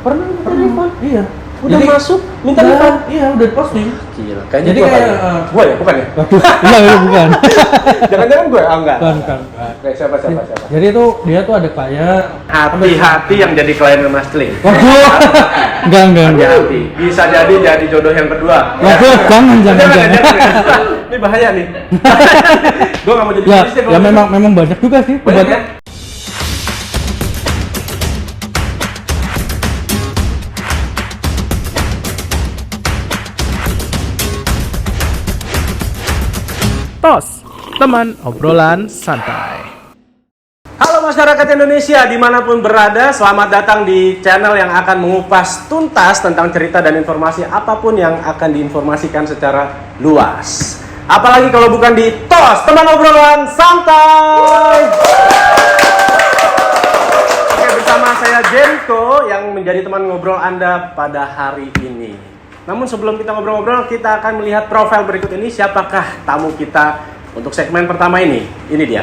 Pernah minta refund? Iya. Udah Jadi, masuk, minta refund? Iya, udah posting. Gila, kayaknya Jadi gua kayak gua ya, bukan ya? waduh, iya bukan. Jangan-jangan gue? Oh, enggak. Bukan. Oke, siapa? Jadi tuh dia tuh ada klien. Hati-hati yang jadi klien Mas Tling. Waduh. Enggak. Hati-hati. Bisa jadi jodoh yang kedua. Waduh, jangan. Ini bahaya nih. Gue nggak mau jadi Ya, bisnis. ya memang banyak juga sih. Banyak ya? TOS, teman obrolan santai. Halo masyarakat Indonesia dimanapun berada, selamat datang di channel yang akan mengupas tuntas tentang cerita dan informasi apapun yang akan diinformasikan secara luas. Apalagi kalau bukan di TOS, teman obrolan santai. Oke, bersama saya Jenko yang menjadi teman ngobrol Anda pada hari ini. Namun sebelum kita ngobrol-ngobrol, kita akan melihat profil berikut ini. Siapakah tamu kita untuk segmen pertama ini? Ini dia.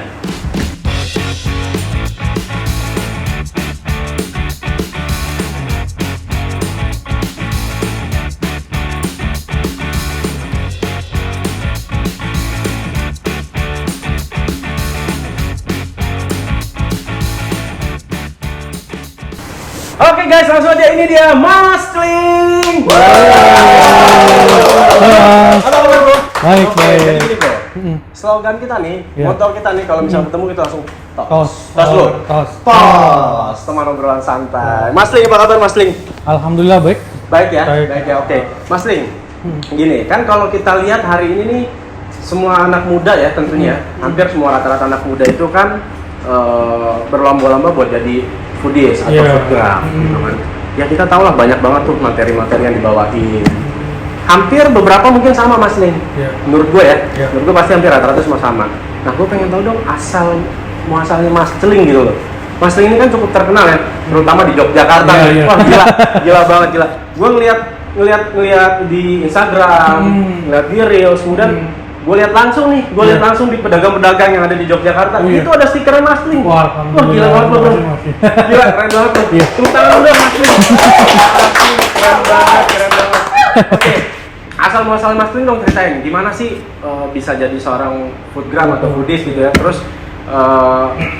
Oke guys, langsung aja, ini dia Mas Tling. Halo bro. Baik. Jadi gini bro, slogan kita nih, moto kita nih kalau misalnya ketemu kita langsung tos dulu. Tos, teman obrolan santai. Mas Tling, apa kabar Mas Tling? Alhamdulillah baik. Baik ya, Baik. baik ya, oke. Mas Tling, gini kan kalau kita lihat hari ini nih, semua anak muda ya tentunya, hampir semua rata-rata anak muda itu kan berlomba-lomba buat jadi foodies atau foodgram, gitu kan. Ya kita tahu lah banyak banget tuh materi-materi yang dibawain. Hampir beberapa mungkin sama Mas Tling. Menurut gue ya, menurut gue pasti hampir rata-rata semua sama. Nah gue pengen tahu dong muasalnya Mas Tling gitu loh. Mas Tling ini kan cukup terkenal ya, terutama di Yogyakarta. Wah gila banget gila. Gue ngeliat di Instagram, ngeliat di Reels, kemudian gue lihat langsung di pedagang-pedagang yang ada di Yogyakarta. Itu ada stiker Mas Tling. Wah gila banget bro. Gila keren banget bro. Tepuk tangan udah Mas Tling. Keren banget. Oke. Asal muasal Mas Tling dong ceritain, gimana sih bisa jadi seorang foodgram atau foodies gitu ya. Terus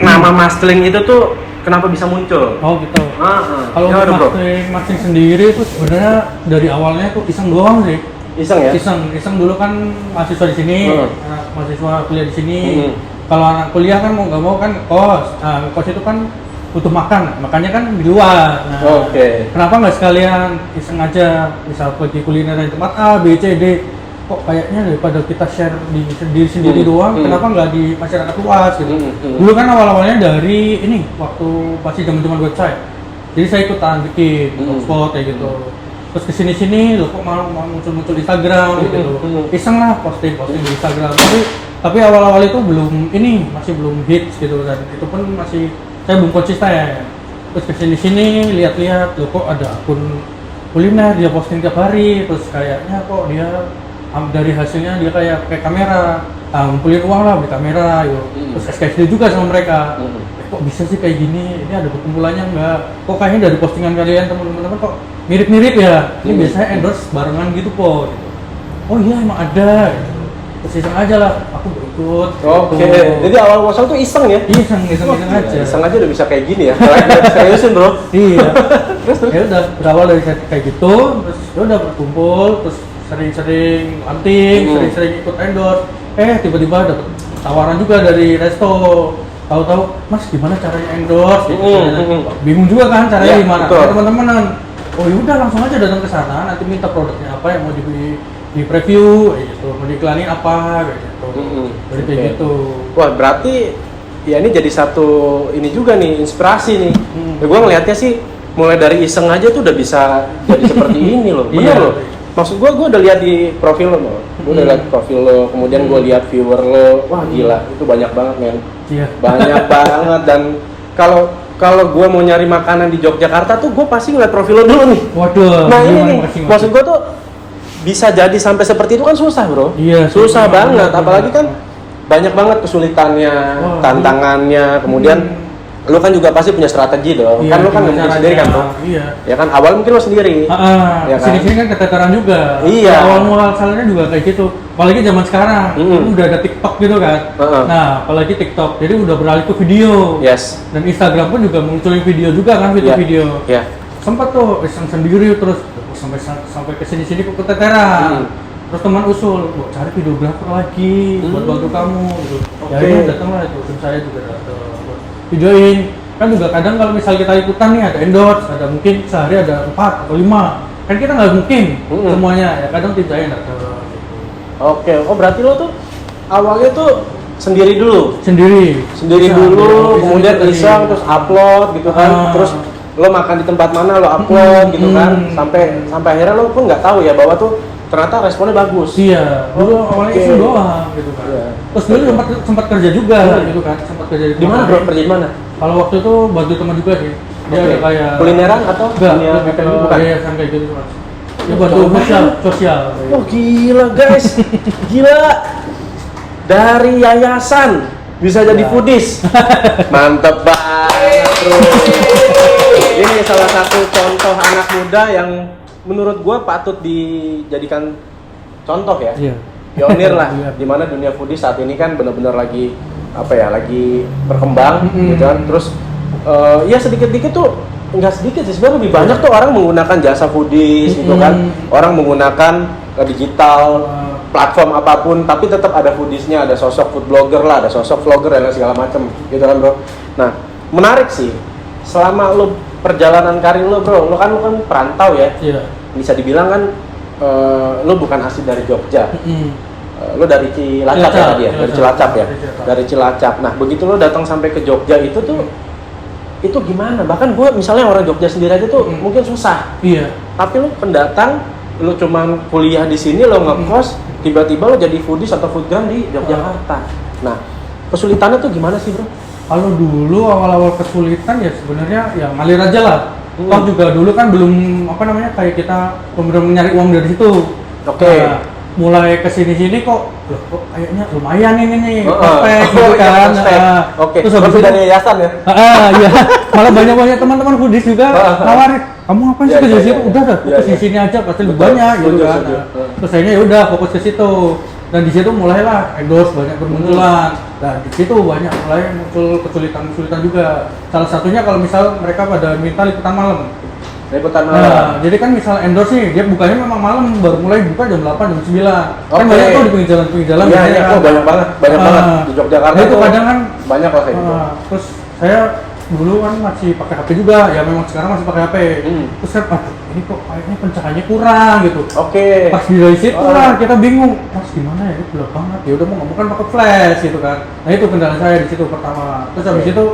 nama Mas Tling itu tuh kenapa bisa muncul? Oh gitu. Kalau Mas Tling sendiri itu sebenarnya dari awalnya tuh iseng doang sih. Iseng ya? Iseng dulu kan mahasiswa di sini, mahasiswa kuliah di sini. Kalau anak kuliah kan mau nggak mau kan kos. Nah, kos itu kan butuh makannya kan di luar. Nah, kenapa nggak sekalian iseng aja, misal pergi kuliner di tempat A, B, C, D. Kok kayaknya daripada kita share di diri sendiri doang, kenapa nggak di masyarakat luas gitu. Dulu kan awalnya dari ini, waktu masih zaman website. Jadi saya ikutan bikin blogspot kayak gitu. Terus kesini loh kok malah muncul di Instagram gitu. Iseng lah posting di Instagram. Tapi awal-awal itu masih belum hits gitu, dan itu pun masih saya belum konsisten. Terus kesini lihat-lihat loh kok ada akun kuliner, dia posting tiap hari. Terus kayaknya kok dia dari hasilnya dia kayak pakai kamera, ngumpulin uang lah beli kamera gitu. Terus SKSD juga sama mereka. Kok bisa sih kayak gini? Ini ada perkumpulannya enggak? Kok kayaknya dari postingan kalian teman-teman kok mirip-mirip ya? Ini biasanya endorse barengan gitu kok. Gitu. Oh iya emang ada. Gitu. Terus iseng aja lah, aku berikut. Jadi awal muasal tuh iseng ya? Iseng aja. Iseng aja udah bisa kayak gini ya? Kalau seriusin bro. Iya. Terus ya udah berawal dari kayak gitu, terus ya udah berkumpul, terus sering-sering hunting, sering-sering ikut endorse. Tiba-tiba dapet tawaran juga dari resto. Tahu-tahu, Mas gimana caranya endorse? Bingung juga kan caranya gimana? Teman-teman, oh yaudah langsung aja datang ke sana, nanti minta produknya apa yang mau di preview, gitu, mau diiklanin apa, gitu. Jadi kayak gitu. Wah berarti ya ini jadi satu ini juga nih inspirasi nih. Ya, gue ngelihatnya sih mulai dari iseng aja tuh udah bisa jadi seperti ini loh. Bener loh. Maksud gue udah lihat di profil lo, kemudian gue lihat viewer lo, wah gila, itu banyak banget men. Banyak banget, dan kalau gue mau nyari makanan di Yogyakarta tuh gue pasti ngeliat profil lo dulu nih. Waduh. Nah ini nih, maksud gue tuh bisa jadi sampai seperti itu kan susah bro. Iya. Susah banget, apalagi kan banyak banget kesulitannya, tantangannya, kemudian lu kan juga pasti punya strategi dong. Iya, Kan lu kan nggak mungkin sendiri kan tuh. Iya. Ya kan awal mungkin lu sendiri. Ya kan? Sini-sini kan keteteran juga. Iya. Awal mual salahnya juga kayak gitu. Apalagi zaman sekarang, udah ada TikTok gitu kan. Nah, apalagi TikTok. Jadi udah beralih ke video. Yes. Dan Instagram pun juga munculin video juga kan, video-video. Iya. Sempat tuh iseng sendiri terus sampai ke sini-sini kok keteteran. Terus teman usul, buat cari videografer lagi buat bantu kamu gitu. Ya ini datanglah itu, tim saya juga datang buat videoin. Kan juga kadang kalau misal kita ikutan nih ada endorse, ada mungkin sehari ada 4 atau 5. Kan kita nggak mungkin semuanya, ya kadang tim saya datang gitu. Oke, oh berarti lo tuh awalnya tuh sendiri dulu? Sendiri Dulu, kemudian iseng terus upload gitu kan, terus lo makan di tempat mana lo upload gitu kan, sampai akhirnya lo pun nggak tahu ya bahwa tuh ternyata responnya bagus. Iya, dulu awalnya iseng doang gitu kan. Iya. Terus dulu sempat kerja juga gitu kan, sempat kerja di mana bro? Kerja di mana? Kalau waktu itu bantu teman juga sih. Dia ada kayak kulineran atau dunia bukan? Yayasan kayak gitu mas. Dia bantu sosial. Oh gila guys, gila. Dari yayasan bisa jadi foodies. Mantep banget bro. Ini salah satu contoh anak muda yang menurut gua patut dijadikan contoh ya. Iya. Pionir lah, dimana dunia foodies saat ini kan benar-benar lagi lagi berkembang gitu kan. Terus ya sedikit-sedikit tuh, nggak sedikit sih sebenarnya, lebih banyak tuh orang menggunakan jasa foodies gitu kan. Orang menggunakan digital platform apapun, tapi tetap ada foodiesnya, ada sosok food blogger lah, ada sosok vlogger dan segala macam gitu kan bro. Nah menarik sih, selama lo perjalanan karir lo bro, lo kan perantau ya. Iya. Bisa dibilang kan lo bukan asli dari Jogja. Lo dari Cilacap ya tadi ya? Dari Cilacap ya? Dari Cilacap. Nah, begitu lo datang sampai ke Jogja itu tuh, itu gimana? Bahkan gue misalnya orang Jogja sendiri aja tuh mungkin susah. Iya. Tapi lo pendatang, lo cuman kuliah di sini, lo ngekos, tiba-tiba lo jadi foodies atau foodgram di Yogyakarta. Nah, kesulitannya tuh gimana sih bro? Kalau dulu awal-awal kesulitan ya sebenarnya ya ngalir aja lah. Toh juga dulu kan belum kayak kita benar-benar nyari uang dari situ. Nah, mulai kesini-sini kok kayaknya lumayan ini nih, prospek gitu kan. Terus habis itu dari yayasan ya? Iya. Malah banyak teman-teman foodies juga nawarin, kamu ngapain sih ke situ? Udah fokus di sini aja pasti lebih banyak gitu kan. Terus akhirnya ya udah fokus ke situ. Dan di situ mulailah endorse banyak bermunculan. Dan di situ mulai muncul kesulitan juga. Salah satunya kalau misal mereka pada minta liputan malam. Nah, jadi kan misal endorse nih, dia bukanya memang malam, baru mulai buka jam 8, jam 9. Kan banyak tuh di pinggir jalan. Iya, banyak banget di Yogyakarta. Nah, itu kadang kan banyak lah kayak gitu. Terus saya dulu kan masih pakai HP juga, ya memang sekarang masih pakai HP. Terus kan, ini kok kayaknya pencahayaannya kurang gitu. Pas dari situ lah kita bingung, mas gimana ya, ini gelap banget. Ya udah mau ngomong kan pakai flash gitu kan. Nah itu kendala saya di situ pertama. Terus habis itu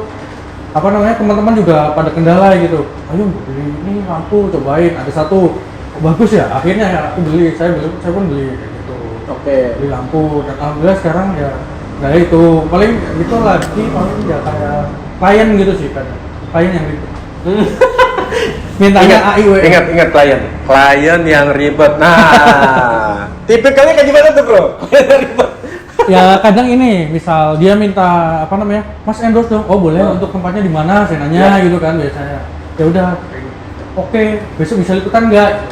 teman-teman juga pada kendala gitu. Ayo beli ini lampu, cobain. Ada satu bagus ya. Akhirnya ya aku beli, saya pun beli kayak gitu. Beli lampu. Dan alhamdulillah sekarang ya, nah itu paling gitu lagi paling ya kayak klien gitu sih kan. Klien yang ribet. Mintanya AIW. Ingat klien yang ribet. Nah, tipikalnya kayak gimana tuh bro? Klien yang ribet. Ya kadang ini, misal dia minta mas endorse dong, oh boleh untuk tempatnya di mana, saya nanya gitu kan biasanya. Ya udah, oke, besok bisa liputan nggak?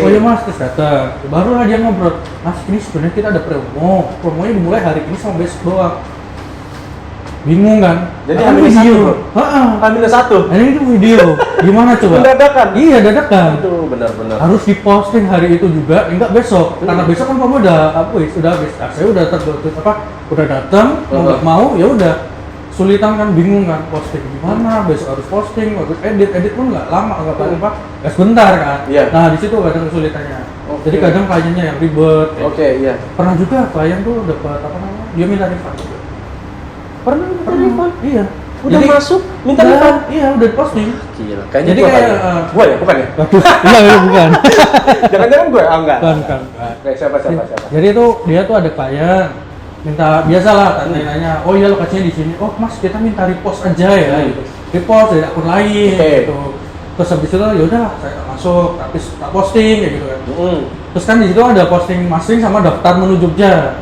Oh iya mas, terus datang. Barulah dia ngobrol, mas ini sebenarnya kita ada promonya dimulai hari ini sama besok doang. Bingung kan? Jadi video. H-1. Ini itu video. Gimana coba? Dadakan. Iya, dadakan. Itu benar-benar. Harus diposting hari itu juga, enggak besok. Karena besok kan kamu udah habis. Saya udah udah datang, mau ya udah. Sulitan kan, bingung kan, posting gimana? Besok harus posting, harus edit pun nggak lama, nggak sebentar kan. Iya. Nah di situ kadang kesulitannya. Jadi kadang kliennya yang ribet. Iya. Pernah juga klien tuh dapat dia minta refund juga. Pernah refund? Iya. Udah jadi, masuk, minta refund? Iya, udah posting. Gila, kayaknya jadi gua ya, bukan ya? Iya, bukan. Jangan-jangan gue? Enggak. Bukan. Siapa? Jadi itu dia tuh ada klien minta biasalah tanya-tanya, oh iya lokasinya di sini. Oh mas, kita minta repost aja ya gitu. Repost dari akun lain gitu. Terus habis itu ya udah saya masuk, habis tak posting kayak gitu kan. Terus kan di situ ada posting masing sama daftar menu Jogja.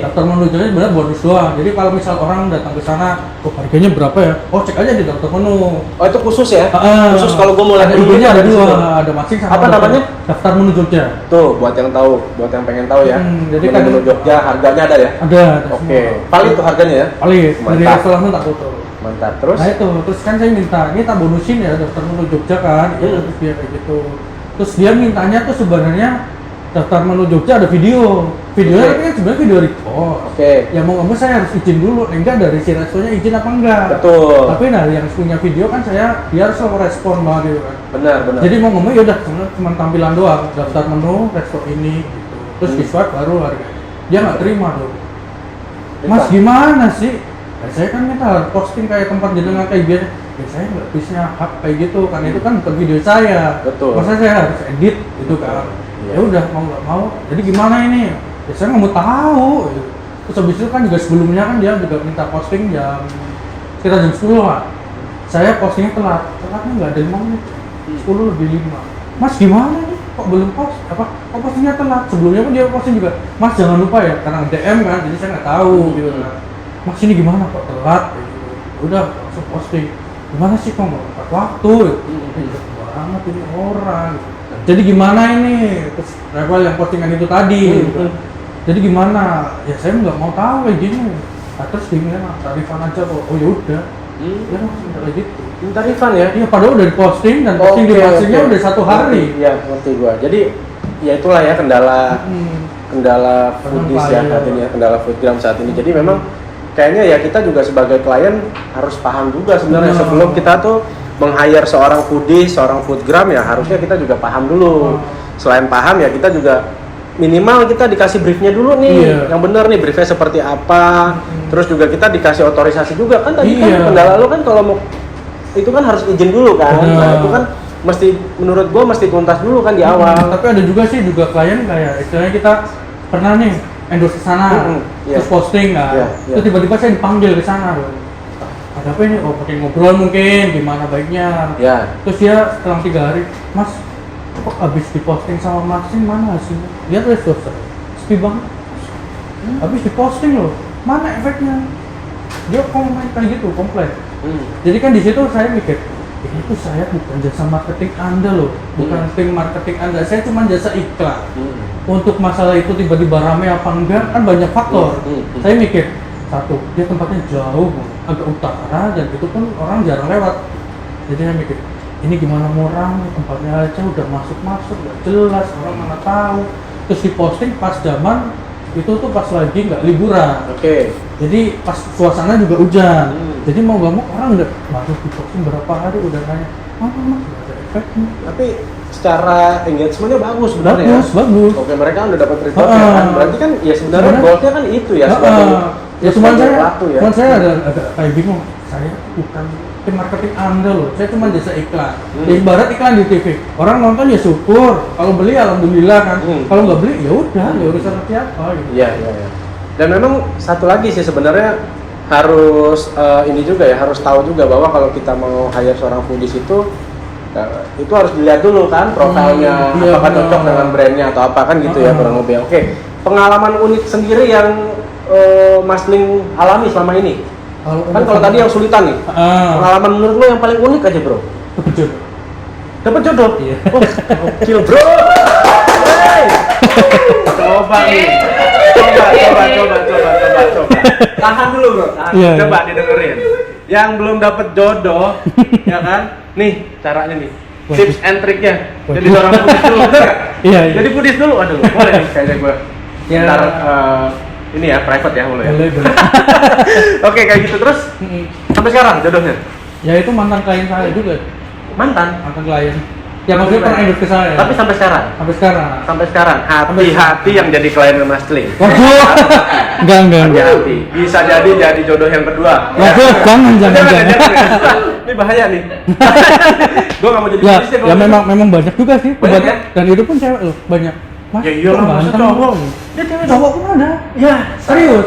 Daftar menu Jogja sebenarnya bonus doang. Jadi kalau misal orang datang ke sana, oh harganya berapa ya? Oh cek aja di daftar menu. Oh itu khusus ya? Khusus kalau gue mau lihat menunya ada dua, ada masing sama apa namanya? Daftar menu Jogja. Tuh buat yang tahu, buat yang pengen tahu ya. Jadi menu Jogja harganya ada ya? Ada. Valid tuh harganya ya? Valid. Dari restoran tak foto. Mantap. Terus? Nah itu, terus kan saya minta, ini tak bonusin ya daftar menu Jogja kan, ya terus dia kayak gitu. Terus dia mintanya tuh sebenarnya daftar menu Jogja ada videonya tapi kan sebenarnya video record. Ya mau nggak mau saya harus izin dulu, enggak dari si restonya izin apa enggak. Betul. Tapi nah yang punya video kan saya biar selalu respon banget gitu kan. Benar. Jadi mau nggak mau ya udah cuma tampilan doang, daftar menu resto ini gitu. Terus di swipe baru harganya. Dia nggak terima tuh. Mas gimana sih? Ya, saya kan minta posting kayak tempat jenengan kayak biasa. Ya saya nggak bisa hak kayak gitu karena itu kan bukan video saya. Betul. Masa saya harus edit gitu kan. Ya udah mau nggak mau. Jadi gimana ini? Ya saya nggak mau tahu. Gitu. Terus habis itu kan juga sebelumnya kan dia juga minta posting jam sekitar jam 10 lah. Saya postingnya telatnya nggak ada 5 menit. 10 lebih 5. Mas gimana nih? Kok belum post? Kok postingnya telat? Sebelumnya pun dia posting juga. Mas jangan lupa ya karena DM kan. Jadi saya nggak tahu gitu kan. Mas ini gimana kok telat kayak gitu. Udah langsung posting. Gimana sih kok nggak tepat waktu? Banget ini orang. Jadi gimana ini? Terus rival yang postingan itu tadi. Jadi gimana? Ya saya nggak mau tahu kayak gini. Nah, terus gimana? Tarifan aja kok. Oh ya udah. Ya langsung kayak gitu. Tarifan ya? Iya padahal udah diposting dan posting di masingnya udah 1 hari. Iya ngerti gua. Jadi ya itulah ya kendala foodies ya saat ini ya, kendala foodgram saat ini. Jadi memang kayaknya ya kita juga sebagai klien harus paham juga sebenarnya sebelum kita tuh meng-hire seorang foodies, seorang foodgram ya harusnya kita juga paham dulu. Selain paham ya kita juga minimal kita dikasih briefnya dulu nih, yang benar nih briefnya seperti apa. Terus juga kita dikasih otorisasi juga kan tadi kan kendala lo kan kalau mau itu kan harus izin dulu kan. Nah itu kan mesti menurut gua mesti tuntas dulu kan di awal. Tapi ada juga sih klien kayak istilahnya kita pernah nih endorse ke sana, terus posting kan, terus tiba-tiba saya dipanggil ke sana loh. Ada apa ini? Oh pakai ngobrol mungkin, gimana baiknya. Terus dia setelah 3 hari, Mas, kok habis diposting sama Maxin mana hasilnya? Dia tulis selesai, sepi banget. Habis diposting loh, mana efeknya? Dia komen kayak gitu, komplain. Jadi kan di situ saya mikir, ini tuh saya bukan jasa marketing Anda loh, bukan tim marketing Anda, saya cuma jasa iklan. Untuk masalah itu tiba-tiba ramai apa enggak kan banyak faktor. Saya mikir, satu, dia tempatnya jauh, agak utara dan itu pun orang jarang lewat. Jadi saya mikir, ini gimana mau ramai, tempatnya aja udah masuk-masuk, nggak jelas, orang mana tahu. Terus diposting pas zaman itu tuh pas lagi nggak liburan. Jadi pas suasana juga hujan. Jadi mau nggak mau orang udah baru diposting berapa hari udah nanya, mana mas nggak ada efeknya. Tapi secara engagementnya bagus sebenarnya. Bagus. Oke mereka udah dapat report kan. Berarti kan ya sebenarnya goalnya kan itu ya. Ya cuman saya ada kayak bingung. Saya bukan tim marketing Anda loh. Saya cuma jasa iklan. Ya ibarat iklan di TV. Orang nonton ya syukur. Kalau beli alhamdulillah kan. Kalau nggak beli ya udah, ya urusan siapa gitu. Iya. Dan memang satu lagi sih sebenarnya harus ini juga ya, harus tahu juga bahwa kalau kita mau hire seorang foodies itu harus dilihat dulu kan profilnya, apakah cocok dengan brandnya atau apa kan gitu ya kurang lebih. Oke, pengalaman unik sendiri yang Mas Ling alami selama ini. Kan kalau tadi yang sulitan nih, pengalaman menurut lo yang paling unik aja bro. Dapat jodoh? Iya. Oh, gokil bro. Hey. Coba nih. Coba. Tahan dulu bro. Coba didengerin. Yang belum dapat jodoh, ya kan? Nih caranya nih. Tips and triknya. Jadi seorang foodies dulu, bener nggak? Iya. Jadi foodies dulu, aduh, boleh nih kayaknya gue. Ntar ini ya private ya boleh. Boleh. Oke kayak gitu terus. Sampai sekarang jodohnya? Ya itu mantan klien saya juga. Mantan Klien. Yang maksudnya pernah endorse ke saya. Tapi sampai sekarang. Sampai sekarang. Hati-hati yang jadi klien Mas Ling. Enggak. Hati-hati. Bisa jadi jodoh yang kedua. Jangan. Ini bahaya nih. Gue nggak mau jadi ya, bisnis ya memang banyak juga sih. Banyak ya? Dan itu pun cewek loh, banyak. Mas, ya iyalah masa cowok. Dia cewek cowok pun ada. Ya serius.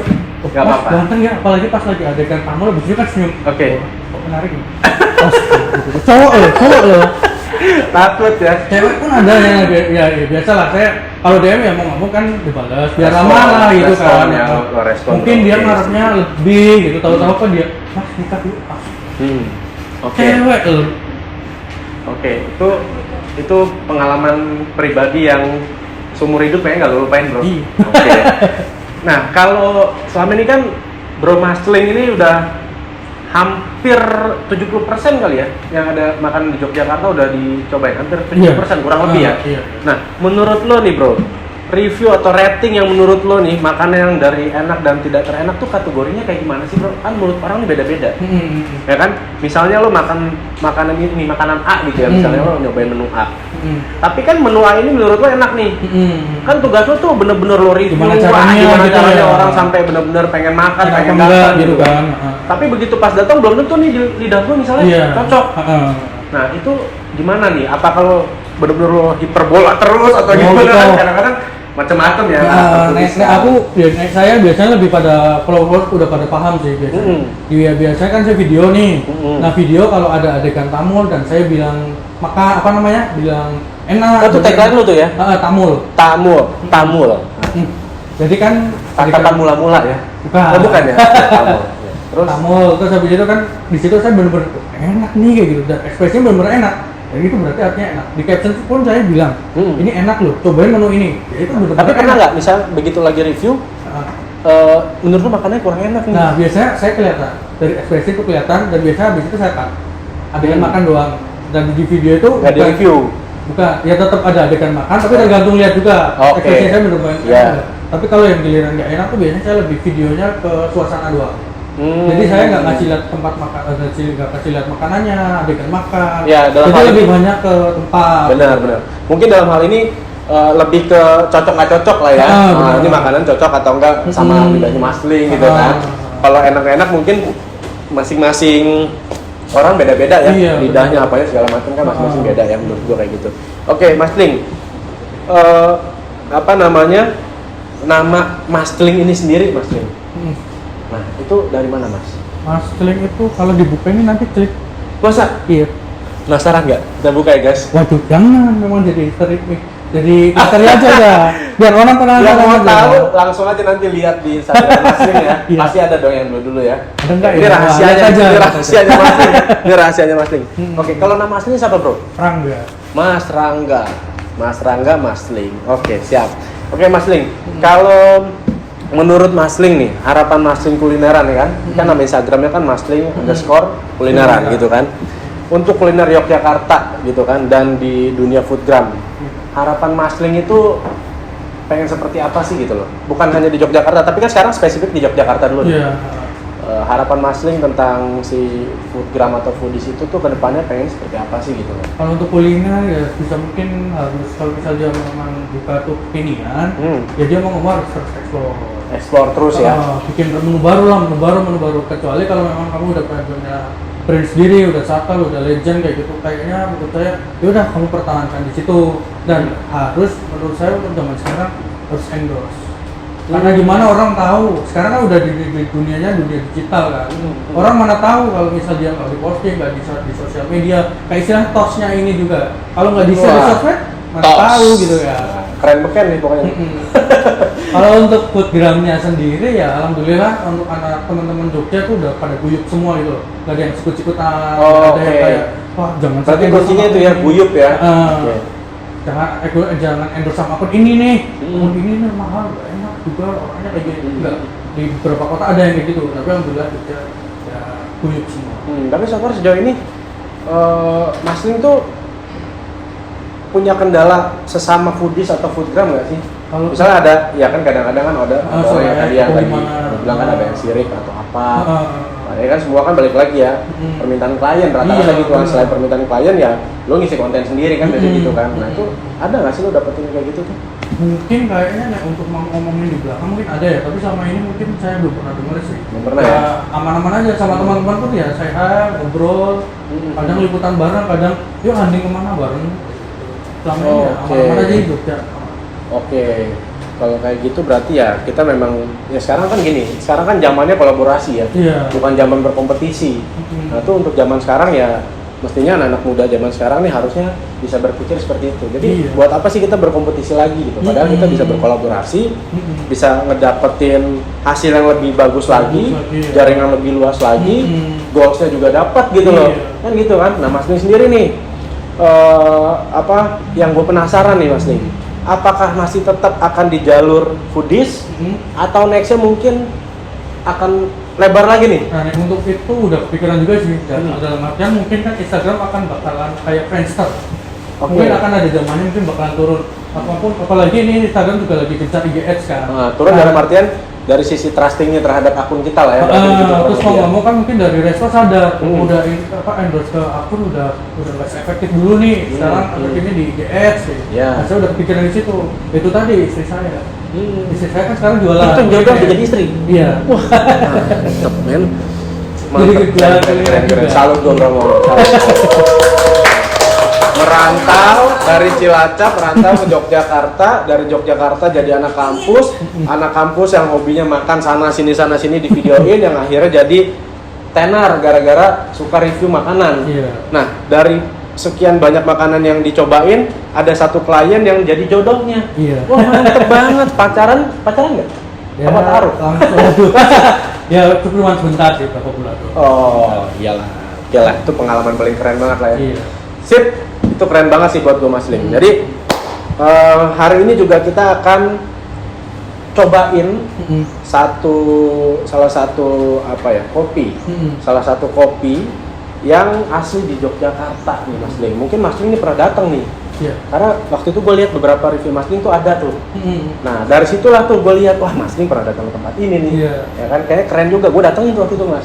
Gak apa-apa. Ganteng ya, apalagi pas lagi adegan tamu lebih kan senyum. Oke. Kok menarik nih. Cowok loh. Takut ya. Cewek pun ada yang ya biasa lah, saya kalau DM ya mau ngomong kan dibalas biar ramah lah gitu kan ya. Mungkin dia ngarepnya lebih gitu, tahu-tahu kan dia mas nikah dulu. Oke. Cewek loh. Oke, itu pengalaman pribadi yang seumur hidup kayaknya nggak lo lupain bro. Iya. Oke. Nah kalau selama ini kan Bro Masling ini udah hampir 70% kali ya yang ada makanan di Yogyakarta udah dicobain, hampir 70% kurang lebih ya. Iya. Nah menurut lo nih bro, review atau rating yang menurut lo nih makanan yang dari enak dan tidak terenak tuh kategorinya kayak gimana sih bro? Kan menurut orang ini beda-beda. Ya kan? Misalnya lo makan makanan ini makanan A gitu ya, misalnya lo nyobain menu A. Tapi kan menu A ini menurut lo enak nih. Kan tugas lo tuh bener-bener lo review gimana caranya orang sampai bener-bener pengen makan, enak pengen enggak datang gitu kan. Tapi begitu pas datang belum tentu nih lidah lo misalnya cocok. Nah itu gimana nih? Apa kalau bener-bener lo hiperbola terus atau gimana? Kan kadang-kadang macam-macam ya. Saya biasanya lebih pada follower udah pada paham sih biasanya. Dia biasanya kan saya video nih. Nah video kalau ada adegan tamul dan saya bilang maka apa namanya bilang enak. Itu tagline lu tuh ya? Tamul. Jadi kan kata mula-mula ya? Bukan ya? Tamul. Terus tamul terus habis itu kan di situ saya bener-bener enak nih kayak gitu dan ekspresinya bener-bener enak. Jadi itu berarti artinya enak. Di caption pun saya bilang, ini enak loh, cobain menu ini. Ya, itu bener-bener tapi pernah nggak, misal begitu lagi review, menurut lu makannya kurang enak nih? Nah biasanya saya kelihatan, dari ekspresi itu kelihatan, dan biasanya habis itu saya cut. Adegan makan doang. Dan di video itu nggak di review? Bukan, ya tetap ada adegan makan, tapi tergantung lihat juga. Ekspresi saya bener-bener enak. Tapi kalau yang giliran nggak enak tuh biasanya saya lebih videonya ke suasana doang. Jadi saya nggak ngasih lihat tempat makan, nggak kasih lihat makanannya, adegan makan. Ya, jadi lebih banyak ke tempat. Benar. Mungkin dalam hal ini lebih ke cocok nggak cocok lah ya. Ini makanan cocok atau enggak sama lidahnya Masling gitu kan. Kalau enak-enak mungkin masing-masing orang beda-beda ya. Iya, lidahnya apanya segala macam kan masing-masing beda ya menurut gua kayak gitu. Oke, Masling. Apa namanya? Nama Masling ini sendiri, Masling. Nah, itu dari mana, Mas? Masling itu kalau dibuka ini nanti klik. Masa? Iya. Penasaran nggak? Kita buka ya, guys. Waduh, jangan memang jadi misteri aja ya. Biar orang penasaran. Yang mau tahu langsung aja nanti lihat di Instagram Masling ya. Iya. Pasti ada dong yang dulu ya. Ada enggak ini ya? rahasianya, Aja. ini rahasianya Masling. Ini rahasianya Masling. Oke, kalau nama aslinya siapa, Bro? Rangga. Mas Rangga Masling. Oke, siap. Oke, Masling. Kalau menurut Masling nih, harapan Masling kulineran ya kan? Kan nama Instagramnya kan Masling_kulineran gitu kan. Untuk kuliner Yogyakarta gitu kan, dan di dunia foodgram, harapan Masling itu pengen seperti apa sih gitu loh? Bukan hanya di Yogyakarta, tapi kan sekarang spesifik di Yogyakarta dulu nih. Harapan Masling tentang si foodgram atau foodies itu tuh kedepannya pengen seperti apa sih gitu loh? Kalau untuk kuliner ya bisa mungkin harus, kalau misalnya memang buka tuh kekinian, ya dia mau ngomong harus explore terus ya. Bikin menu baru. Kecuali kalau memang kamu udah punya brand sendiri, udah sakal, udah legend kayak gitu, kayaknya menurut saya ya udah kamu pertahankan di situ. Dan harus, menurut saya untuk zaman sekarang harus endorse. Karena gimana orang tahu, sekarang kan udah di dunianya dunia digital kan. Orang mana tahu kalau misal dia nggak diposting, nggak di sosial media, kayak istilah tosnya ini juga. Kalau nggak di-share di sosmed, mana tahu gitu ya. Keren beken nih pokoknya. Kalau untuk foodgramnya sendiri ya alhamdulillah untuk anak teman-teman Jogja tuh udah pada guyup semua gitu loh. Gak ada yang sikut-sikutan, ada yang kayak wah jangan berarti kuncinya itu ya guyup ya. Jangan endorse sama akun ini nih. Akun ini nih mahal, gak enak juga orangnya kayak gitu. Enggak. Di beberapa kota ada yang kayak gitu, tapi alhamdulillah Jogja ya guyup semua. Tapi so far sejauh ini Masling tuh punya kendala sesama foodies atau foodgram nggak sih? Kalau misalnya ada, ya kan kadang-kadang kan ada orang yang tadi yang lagi bilang kan ada yang sirik atau apa. Padahal kan semua kan balik lagi ya permintaan klien rata-rata gitu kan. Selain permintaan klien ya lo ngisi konten sendiri kan biasanya gitu kan. Nah itu ada nggak sih lo dapetin kayak gitu tuh? Mungkin kayaknya untuk ngomongin di belakang mungkin ada ya, tapi sama ini mungkin saya belum pernah dengar sih. Belum pernah ya? Aman-aman aja sama teman-teman pun ya saya ngobrol, kadang liputan bareng, kadang yuk hunting kemana bareng. Selama ini ya aman-aman aja hidup ya. Oke, kalau kayak gitu berarti ya kita memang ya sekarang kan gini, sekarang kan zamannya kolaborasi ya, bukan zaman berkompetisi. Nah itu untuk zaman sekarang ya mestinya anak-anak muda zaman sekarang nih harusnya bisa berpikir seperti itu. Jadi buat apa sih kita berkompetisi lagi gitu? Padahal kita bisa berkolaborasi, bisa ngedapetin hasil yang lebih bagus lagi, jaringan lebih luas lagi, goalsnya juga dapat gitu loh. Kan gitu kan. Nah Mas Ling sendiri nih, apa yang gue penasaran nih Mas Ling, apakah masih tetap akan di jalur foodies atau nextnya mungkin akan lebar lagi nih? Nah, untuk itu udah kepikiran juga sih. Dalam artian mungkin kan Instagram akan bakalan kayak Friendster. Mungkin akan ada zamannya mungkin bakalan turun. Apalagi ini Instagram juga lagi gencar IG Ads kan. Turun dalam artian dari sisi trustingnya terhadap akun kita lah ya. Terus mau ngomong kan mungkin dari Resto sadar udah endorse ke akun udah nggak efektif dulu nih. Sekarang efektifnya di IG Ads sih. Nah, saya udah kepikiran di situ. Itu tadi istri saya. Istri saya kan sekarang jualan. Itu jodoh jadi istri. Iya. Wah, mantep men. Mantep, keren. Salut gue bro. Merantau dari Cilacap, merantau ke Yogyakarta, dari Yogyakarta jadi anak kampus yang hobinya makan sana sini di videoin, yang akhirnya jadi tenar gara-gara suka review makanan. Nah dari sekian banyak makanan yang dicobain, ada satu klien yang jadi jodohnya. Wah mantep banget. Pacaran nggak? Apa taruh? Langsung. Ya cuma sebentar sih, berapa bulan. Oh iyalah, itu pengalaman paling keren banget lah ya. Sip, itu keren banget sih buat gue Mas Ling. Jadi hari ini juga kita akan cobain salah satu apa ya, kopi. Salah satu kopi yang asli di Yogyakarta nih Mas Ling. Mungkin Mas Ling ini pernah datang nih. Karena waktu itu gue lihat beberapa review Mas Ling tuh ada tuh. Nah dari situlah tuh gue lihat, wah Mas Ling pernah datang ke tempat ini nih. Ya kan kayaknya keren juga. Gue datengin tuh waktu itu Mas.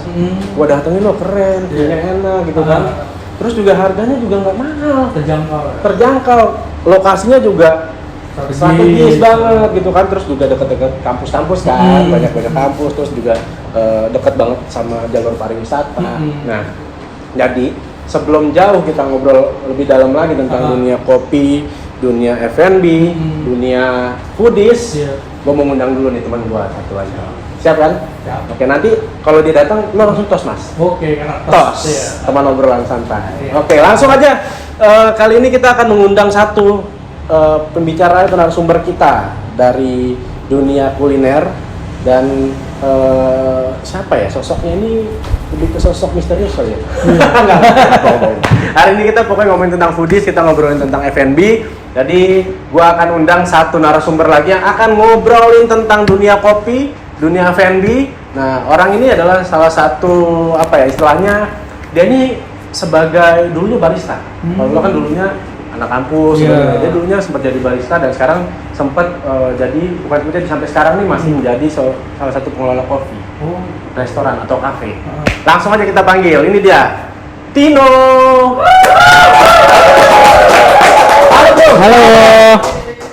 Gue datengin loh, keren, punya enak gitu kan. Terus juga harganya juga nggak mahal, terjangkau, lokasinya juga strategis banget gitu kan. Terus juga dekat-dekat kampus-kampus kan, banyak kampus, terus juga dekat banget sama jalur pariwisata. Nah, jadi sebelum jauh kita ngobrol lebih dalam lagi tentang dunia kopi, dunia F&B, dunia foodies, gue mau ngundang dulu nih teman gue satu lagi. Siap kan? Siap. Oke, nanti kalau dia datang lo langsung tos Mas. Oke, karena tos. Teman obrolan santai. Oke, langsung aja. Kali ini kita akan mengundang satu pembicara narasumber kita dari dunia kuliner dan siapa ya sosoknya ini, lebih ke sosok misterius kali ya. Hari ini kita pokoknya ngomongin tentang foodies, kita ngobrolin tentang F&B. Jadi gua akan undang satu narasumber lagi yang akan ngobrolin tentang dunia kopi, dunia F&B. Nah, orang ini adalah salah satu apa ya istilahnya, dia ini sebagai dulunya barista. Kalau kan dulunya anak kampus, dia dulunya sempat jadi barista dan sekarang sempat jadi sampai sekarang nih masih menjadi salah satu pengelola kopi, restoran atau kafe. Langsung aja kita panggil, ini dia, Tino. Halo.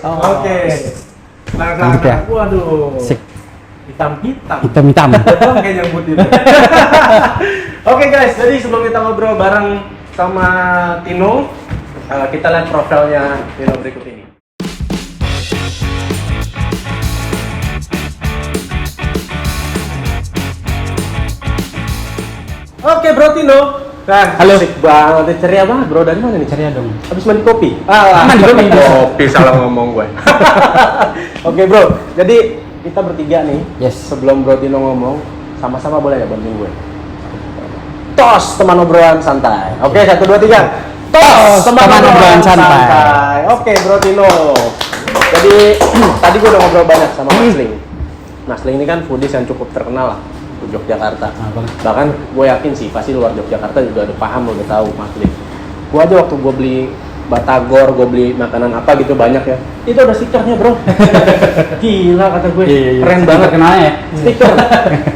Oke. Langsung. Waduh. Sik. Hitam. Betul kayak nyambut itu. Oke guys, jadi sebelum kita ngobrol bareng sama Tino, kita lihat profilnya Tino berikut ini. Oke bro Tino. Nah, halo. Asik banget, ceria banget bro. Dari mana nih? Ceria dong. Habis mandi kopi? Mandi kopi, salah ngomong gue. Oke bro, jadi kita bertiga nih, sebelum Bro Tino ngomong, sama-sama boleh ya bantuin gue? Tos, teman obrolan santai. Oke, 1, 2, 3. Tos, teman obrolan santai. Oke, Bro Tino. Jadi, tadi gue udah ngobrol banyak sama Mas Ling. Mas Ling ini kan foodies yang cukup terkenal lah di Yogyakarta. Bahkan gue yakin sih, pasti luar Yogyakarta juga udah paham, udah tahu Mas Ling. Gue aja waktu gue beli batagor, gue beli makanan apa gitu banyak ya, itu ada stikernya bro. Gila kata gue, keren banget kenalnya. Stiker,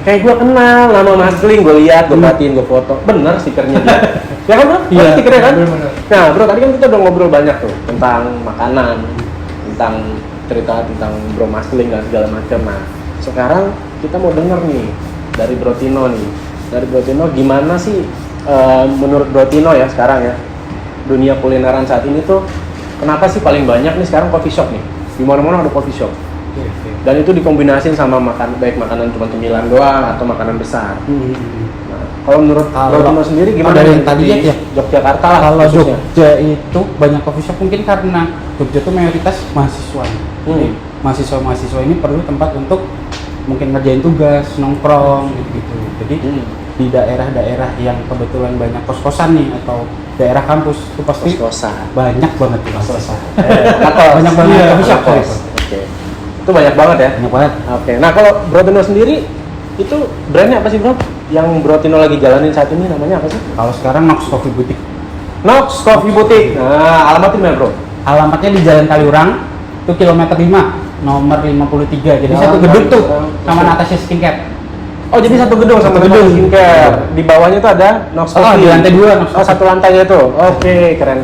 kayak gue kenal nama Mas Ling, gue lihat, gue perhatiin, gue foto, bener stikernya dia. Ya kan bro? Iya. Stikernya kan? Bener. Nah bro, tadi kan kita udah ngobrol banyak tuh tentang makanan, tentang cerita tentang Bro Mas Ling dan segala macam. Nah sekarang kita mau denger nih dari Bro Tino nih, dari Bro Tino gimana sih menurut Bro Tino ya sekarang ya, dunia kulineran saat ini tuh kenapa sih paling banyak nih sekarang coffee shop nih, di mana-mana ada coffee shop. Dan itu dikombinasiin sama baik makanan cuma cemilan doang atau makanan besar. Nah, kalau menurut Bro Tino sendiri gimana? Dari yang tadi ya, Yogyakarta lah Kalau khususnya. Jogja itu banyak coffee shop mungkin karena Jogja itu mayoritas mahasiswa. Jadi mahasiswa ini perlu tempat untuk mungkin ngerjain tugas, nongkrong gitu. Jadi di daerah-daerah yang kebetulan banyak kos-kosan nih atau daerah kampus itu pasti Kos-kosan. banyak banget tuh kos-kosan. Banyak banget coffee shop. Oke. Itu banyak banget ya. Banyak banget. Oke. Nah, kalau Bro Tino sendiri itu brandnya apa sih, Bro? Yang Bro Tino lagi jalanin saat ini namanya apa sih? Kalau sekarang Nox Coffee Boutique. Nox Coffee Boutique. Nah, alamatnya mana, Bro? Alamatnya di Jalan Kaliurang, itu kilometer 5, nomor 53. Jadi satu gedung tuh sama Natasha Skincare. Oh, jadi satu gedung sama Satu gedung gedung. skincare. Di bawahnya tuh ada Nox Oh, Coffee. di lantai 2 Nox Oh, satu lantainya tuh. Oke, keren.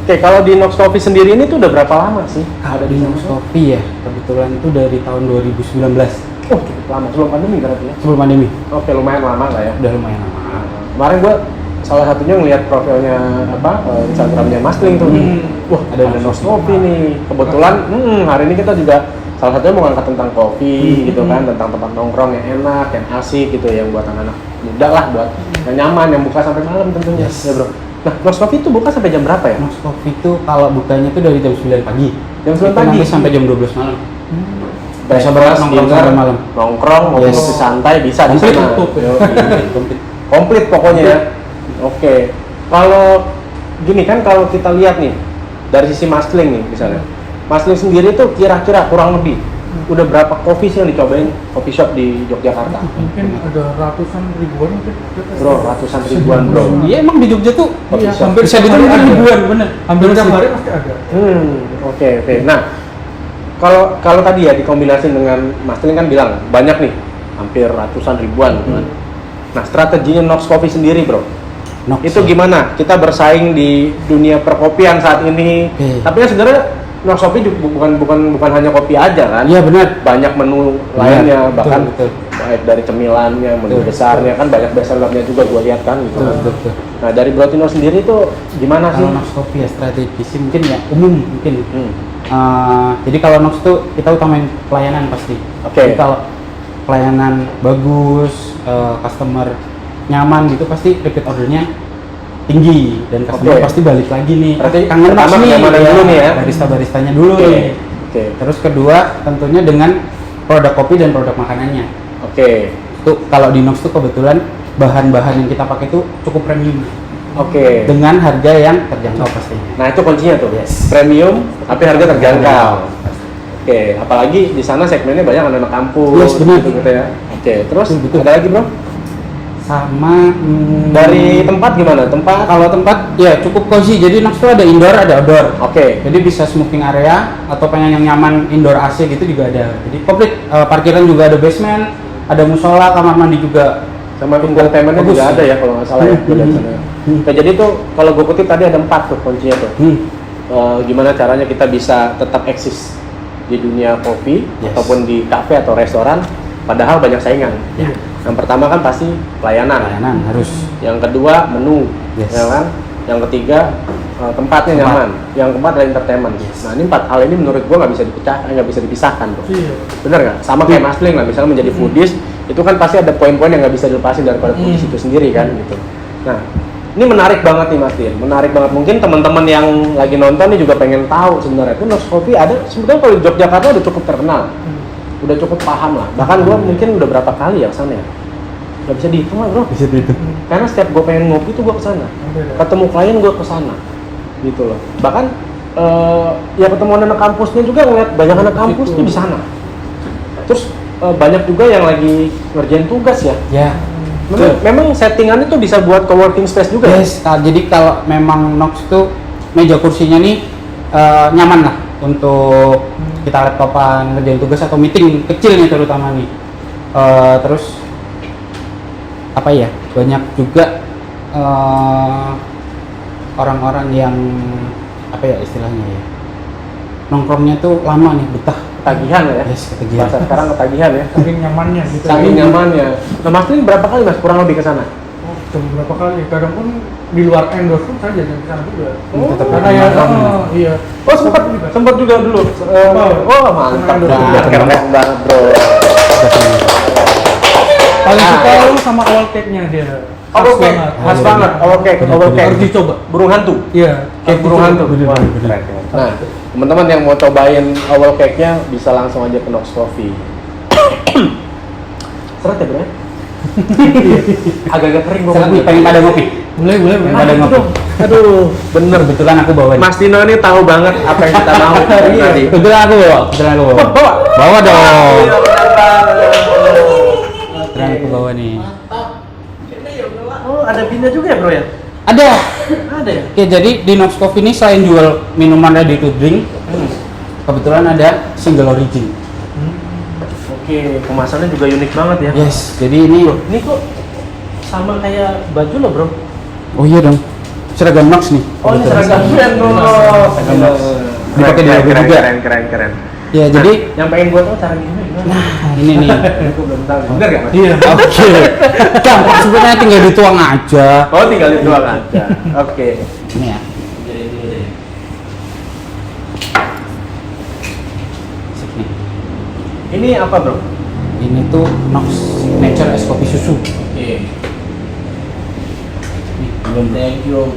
Oke, kalau di Nox Coffee sendiri ini tuh udah berapa lama sih? Ada di Nox Coffee ya, kebetulan itu dari tahun 2019 Oh, cukup lama. Sebelum pandemi berarti ya? sebelum pandemi. Oke, lumayan lama lah ya. Udah lumayan lama. Kemarin gua salah satunya ngeliat profilnya Instagramnya Mas Ling tuh. Wah, ada Nox Coffee nih. Kebetulan hari ini kita juga salah satunya mau ngangkat tentang kopi gitu kan, tentang tempat nongkrong yang enak, yang asik gitu, yang buat anak-anak muda lah, buat yang nyaman, yang buka sampai malam tentunya. Yes. Ya, Bro. Nah, Nox Coffee itu buka sampai jam berapa ya? Nox Coffee itu kalau bukanya itu dari jam 9 pagi. Jam 9 Itu pagi? nanti sampai jam 12 malam. Bisa Breakfast, banget nongkrong dinner, sampai malam. nongkrong, Yes. ngopi santai bisa di Komplit sana. tutup. Yoi. Komplit pokoknya ya. Oke. Kalau gini kan, kalau kita lihat nih dari sisi Mas Ling nih misalnya. Mas Ling sendiri tuh kira-kira kurang lebih udah berapa coffee sih yang dicobain coffee shop di Yogyakarta? Mungkin ada ratusan ribuan mungkin. Bro, ratusan ribuan, Bro. Iya emang di Jogja tuh Iya, hampir bisa setiap dihitung hari ada. ribuan, bener. Hampir Bener tiap sih. hari pasti ada. Oke. Nah, kalau tadi ya dikombinasi dengan Mas Ling kan bilang banyak nih, hampir ratusan ribuan kan. Nah, strateginya Nox Coffee sendiri, Bro. Nox, Itu ya. gimana? Kita bersaing di dunia perkopian saat ini. Oke. Tapi kan sebenarnya Nox Coffee juga bukan hanya kopi aja kan. Iya benar. Banyak menu Benar, lainnya, betul, bahkan betul. baik dari cemilannya, menu Betul. besarnya kan banyak best sellernya juga gue lihat kan gitu. Betul. Nah, dari Bro Tino sendiri tuh gimana sih? Kalau Nox Coffee ya strategi sih mungkin ya umum mungkin. Hmm. Jadi kalau Nox tuh kita utamain pelayanan pasti. Oke. Jadi kalau pelayanan bagus, customer nyaman gitu pasti repeat ordernya tinggi dan customer Oke. pasti balik lagi nih. Berarti Kangen Nox pertama nih, kenyamanan dulu nih ya. Barista-baristanya dulu Oke. nih. Oke. Terus kedua tentunya dengan produk kopi dan produk makanannya. Oke. Tuh kalau di Nox tuh kebetulan bahan-bahan yang kita pakai tuh cukup premium Oke. dengan harga yang terjangkau pastinya. Nah, itu kuncinya tuh. Yes. Premium tapi harga terjangkau. Oke, apalagi di sana segmennya banyak anak-anak kampus Yes, benar. gitu ya. Oke, terus Betul. ada lagi, Bro? Sama Dari tempat gimana? Tempat? kalau tempat ya cukup cozy. Jadi Nox tuh ada indoor ada outdoor. Oke. Jadi bisa smoking area atau pengen yang nyaman indoor AC gitu juga ada. Jadi komplit parkiran juga ada basement, ada musola, kamar mandi juga. Sama entertainment-nya Bagus. juga ada ya kalau nggak salah ya. Hmm, Gue lihat hmm, sana. hmm. Nah, jadi tuh kalau gue kutip tadi ada 4 tuh kuncinya tuh. Gimana caranya kita bisa tetap eksis di dunia kopi Yes. ataupun di kafe atau restoran, padahal banyak saingan. Ya. Yang pertama kan pasti pelayanan. Pelayanan harus. Yang kedua menu, Yes. ya kan? Yang ketiga tempatnya Tempat. nyaman. Yang keempat adalah entertainment. Yes. Nah, ini 4 hal ini menurut gua nggak bisa dipisahkan, Bro. Iya. Bener nggak? Sama kayak Mas Ling lah, misalnya menjadi foodies, itu kan pasti ada poin-poin yang nggak bisa dilepasin daripada foodies itu sendiri kan, gitu. Nah, ini menarik banget nih Mas Ling, menarik banget. Mungkin teman-teman yang lagi nonton nih juga pengen tahu sebenarnya itu Nox Coffee ada, sebetulnya kalau di Yogyakarta udah cukup terkenal, udah cukup paham lah. Bahkan gua mungkin udah berapa kali ya kesana ya, nggak bisa dihitung lah, Bro. Bisa itu. Karena setiap gue pengen ngopi tuh gue kesana, ketemu klien gue kesana, gitu loh. Bahkan ya ketemu anak kampusnya juga, ngeliat banyak anak kampus tuh di sana. Terus banyak juga yang lagi ngerjain tugas ya. Ya. Memang settingannya tuh bisa buat coworking space juga. Ya? Yes, jadi kalau memang Nox tuh meja kursinya nih nyaman lah untuk kita laptopan ngerjain tugas atau meeting kecil nih terutama nih. Terus apa ya, banyak juga orang-orang yang apa ya istilahnya ya, nongkrongnya tuh lama nih, betah. Ketagihan lah ya. Yes, ketagihan. Bahasa sekarang ketagihan ya. Saking nyamannya gitu. Saking nyamannya. Nah, Mas Ling berapa kali Mas kurang lebih ke sana? Oh, cuma berapa kali? Kadang pun di luar endorse pun saya jadi ke sana juga. Tetap Karena ya, nongkrong. iya. Oh, sempat juga dulu. Oh, mantap. Nah, Keren banget, Bro. Paling Ah, suka iya. lu sama awal cake-nya dia. Oval cake, khas banget. Oval cake. Harus dicoba. Burung hantu. Iya. Cake burung hantu. Bener, Wah, bener. keren, keren. Nah, teman-teman yang mau cobain oval cake-nya bisa langsung aja ke Nox Coffee. Seret ya, Bro? ya? Agak-agak kering Sekarang pengen pada ngopi. Boleh. Pengen pada ngopi. Aduh, bener. Kebetulan aku bawa nih. Mas Tino ini tahu banget apa yang kita mau tadi. Kebetulan aku bawa. Bawa dong. Iya, bener banget. Kebetulan aku bawa nih. Oh, ada pinnya juga ya, Bro ya? Ada. Ada ya? Oke, jadi di Nox Coffee ini selain jual minuman ready to drink, kebetulan ada single origin. Oke, kemasannya juga unik banget ya. Yes, jadi ini. Ini kok sama kayak baju lo, Bro? Oh iya dong. Seragam Nox nih. Oh, ini Kebetulan. seragam brand lo. Seragam Nox. Dipakai di logo juga. Keren. Ya, jadi yang pengen gua tahu cara gimana? ini nih. Aku belum tahu. Bener gak, Mas? Iya. Oke. Gampang sebenarnya, tinggal dituang aja. Oh, tinggal dituang aja. Oke. Ini ya. Sip nih. Ini apa, Bro? Ini tuh Nox Signature es kopi susu. Oke. Nih, belum. Thank you.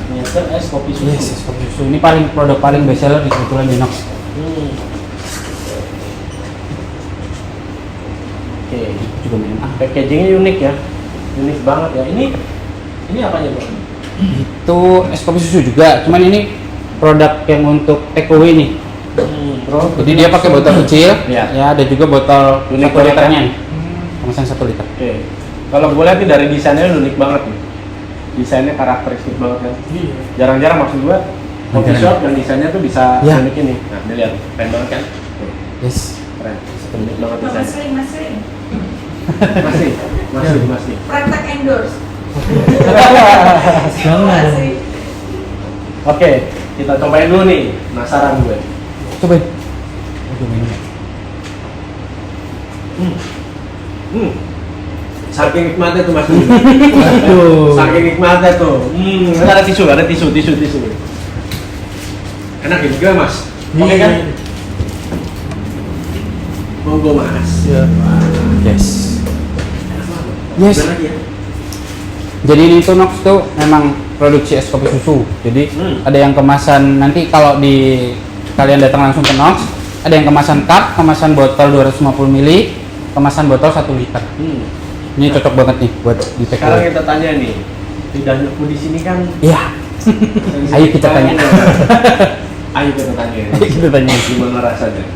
Ternyata es kopi susu. Yes, es kopi susu. Ini produk paling best seller di kebetulan di Nox. Oke. Juga minum Packagingnya unik ya. Unik banget ya. Ini apanya, Bro? Itu es kopi susu juga, cuman ini produk yang untuk take away nih. Bro. Jadi dia pakai botol kecil, Iya. ya ada juga botol Unik 1 banget liternya ya. nih. Kemasan 1 liter. Oke. Kalau gue lihat nih dari desainnya unik banget nih. Desainnya karakteristik banget kan. Iya. Jarang-jarang maksud gue coffee Jarang. shop yang desainnya tuh bisa Ya. unik ini. Nah, ini lihat, keren banget kan? Tuh, Yes. keren. Unik banget Mas desainnya. sering, mas sering. Masih. Praktek endorse. Jangan. Mas sering. Oke, kita cobain dulu nih. Penasaran gue. Cobain. Aduh, minum. Saking nikmatnya tuh Mas. Aduh. Saking nikmatnya tuh. Ada tisu. Enak ya juga, Mas. Oke kan? Monggo, Mas. Iya. Yes. Yes. Bener lagi ya? Jadi ini tuh Nox tuh memang produksi es kopi susu. Jadi ada yang kemasan, nanti kalau di kalian datang langsung ke Nox, ada yang kemasan cup, kemasan botol 250 ml, kemasan botol 1 liter. Ini cocok banget nih buat di take Sekarang away. kita tanya nih, lidahku di sini kan. Iya. Ayo kita tanya. Ayo kita tanya. Ayo kita tanya. Gimana rasanya?